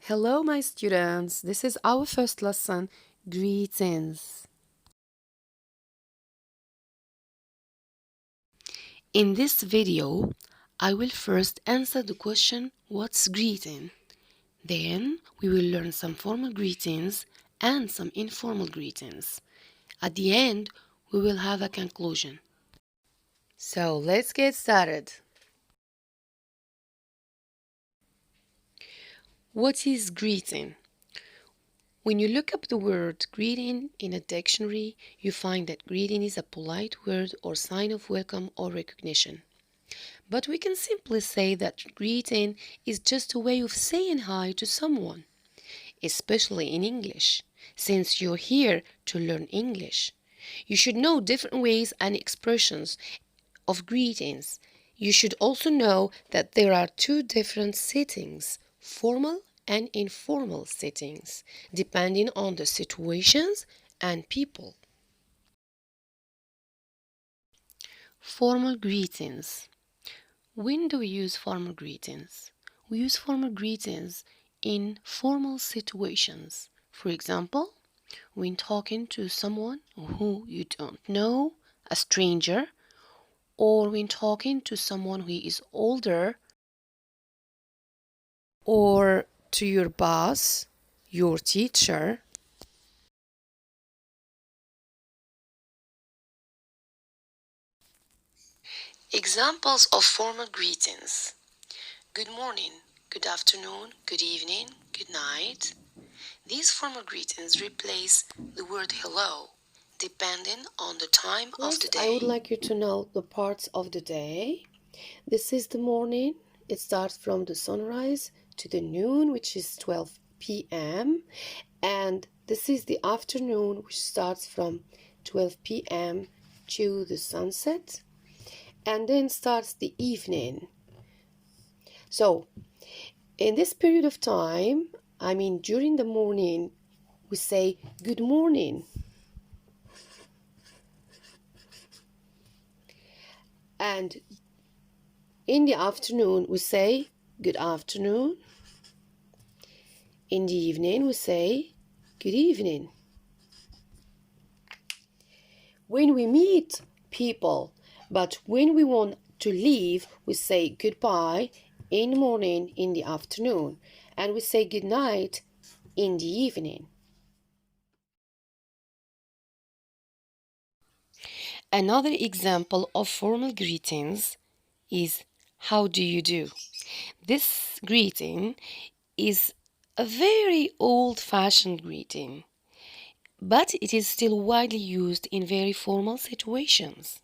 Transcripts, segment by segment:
Hello, my students. This is our first lesson, greetings. In this video, I will first answer the question, what's greeting? Then we will learn some formal greetings and some informal greetings. At the end, we will have a conclusion. So let's get started. What is greeting? When you look up the word greeting in a dictionary, you find that greeting is a polite word or sign of welcome or recognition. But we can simply say that greeting is just a way of saying hi to someone, especially in English. Since you're here to learn English, you should know different ways and expressions of greetings. You should also know that there are two different settings, formal and informal settings, depending on the situations and people. Formal greetings. When do we use formal greetings? We use formal greetings in formal situations. For example, when talking to someone who you don't know, a stranger, or when talking to someone who is older, or to your boss, your teacher. Examples of formal greetings. Good morning, good afternoon, good evening, good night. These formal greetings replace the word hello, depending on the time of the day. I would like you to know the parts of the day. This is the morning. It starts from the sunrise to the noon, which is 12 p.m. And this is the afternoon, which starts from 12 p.m. to the sunset. And then starts the evening. So, in this period of time, during the morning, we say good morning. And in the afternoon, we say good afternoon. In the evening, we say good evening. When we meet people, but when we want to leave, we say goodbye in the morning, in the afternoon, and we say good night in the evening. Another example of formal greetings is how do you do? This greeting is a very old-fashioned greeting, but it is still widely used in very formal situations.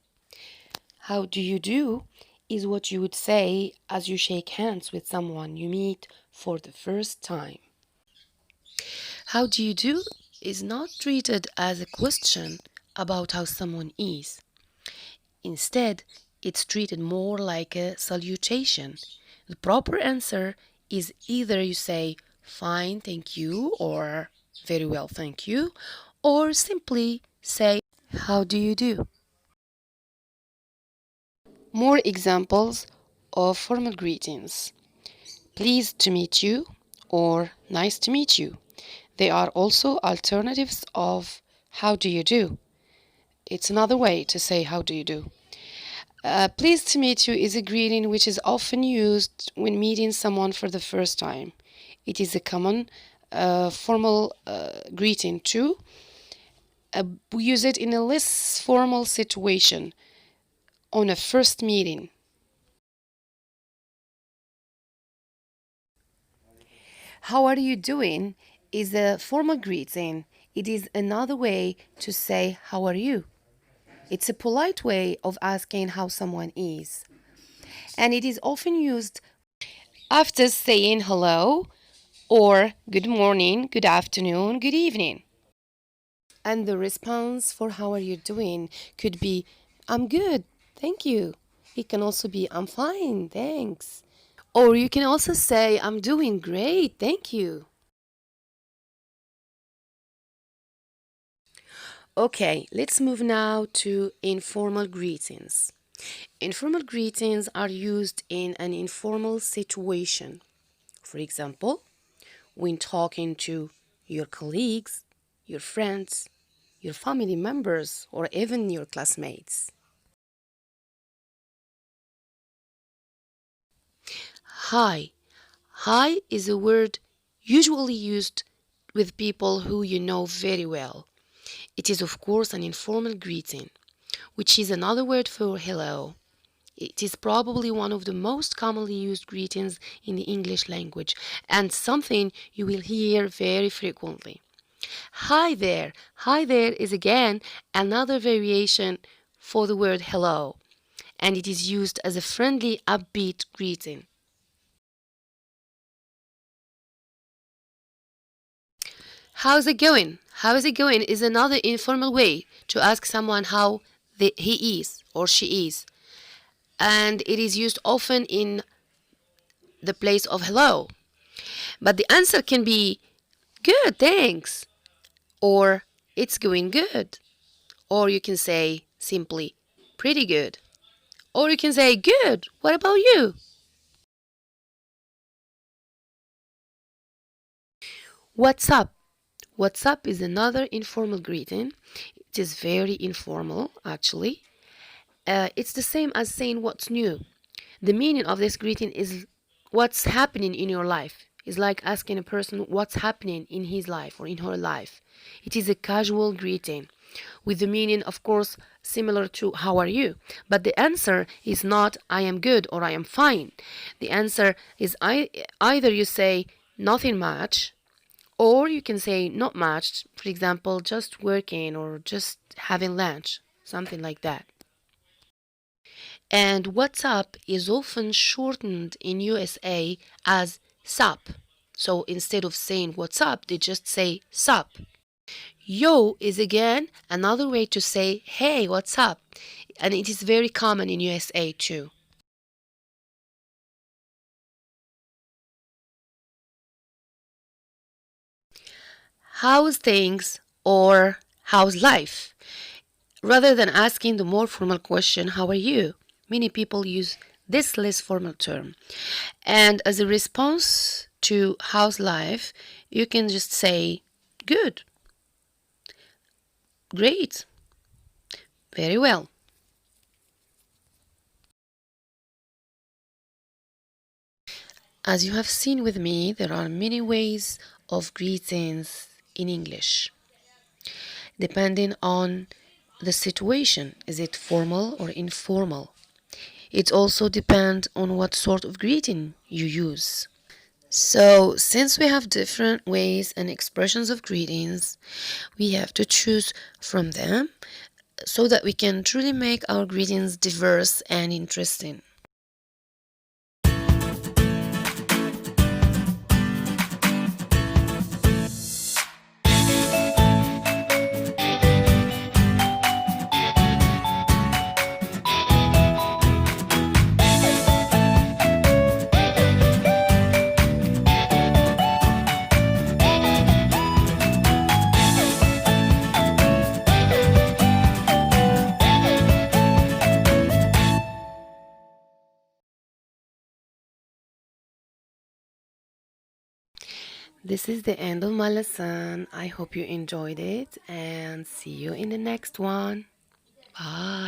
How do you do is what you would say as you shake hands with someone you meet for the first time. How do you do is not treated as a question about how someone is. Instead, it's treated more like a salutation. The proper answer is either you say fine, thank you, or very well, thank you, or simply say how do you do. More examples of formal greetings. Pleased to meet you or nice to meet you. They are also alternatives of how do you do. It's another way to say how do you do. Pleased to meet you is a greeting which is often used when meeting someone for the first time. It is a common formal greeting too. We use it in a less formal situation on a first meeting. How are you doing is a formal greeting. It is another way to say how are you. It's a polite way of asking how someone is. And it is often used after saying hello or good morning, good afternoon, good evening. And the response for how are you doing could be I'm good, thank you. It can also be I'm fine, thanks. Or you can also say I'm doing great, thank you. Okay, let's move now to informal greetings. Informal greetings are used in an informal situation. For example, when talking to your colleagues, your friends, your family members, or even your classmates. Hi. Hi is a word usually used with people who you know very well. It is, of course, an informal greeting, which is another word for hello. It is probably one of the most commonly used greetings in the English language and something you will hear very frequently. Hi there. Hi there is again another variation for the word hello, and it is used as a friendly, upbeat greeting. How's it going? How is it going is another informal way to ask someone how he is or she is, and it is used often in the place of hello. But the answer can be good, thanks, or it's going good, or you can say simply pretty good, or you can say good, what about you? What's up? What's up is another informal greeting. It is very informal, actually. It's the same as saying what's new. The meaning of this greeting is what's happening in your life. It's like asking a person what's happening in his life or in her life. It is a casual greeting with the meaning, of course, similar to how are you? But the answer is not I am good or I am fine. The answer is either you say nothing much or you can say not much, for example, just working or just having lunch, something like that. And what's up is often shortened in USA as sup. So instead of saying what's up, they just say sup. Yo is again another way to say hey, what's up? And it is very common in USA too. How's things or how's life? Rather than asking the more formal question, how are you? Many people use this less formal term. And as a response to how's life, you can just say good, great, very well. As you have seen with me, there are many ways of greetings in English, depending on the situation. Is it formal or informal? It also depends on what sort of greeting you use. So, since we have different ways and expressions of greetings, we have to choose from them so that we can truly make our greetings diverse and interesting. This is the end of my lesson. I hope you enjoyed it and see you in the next one. Bye.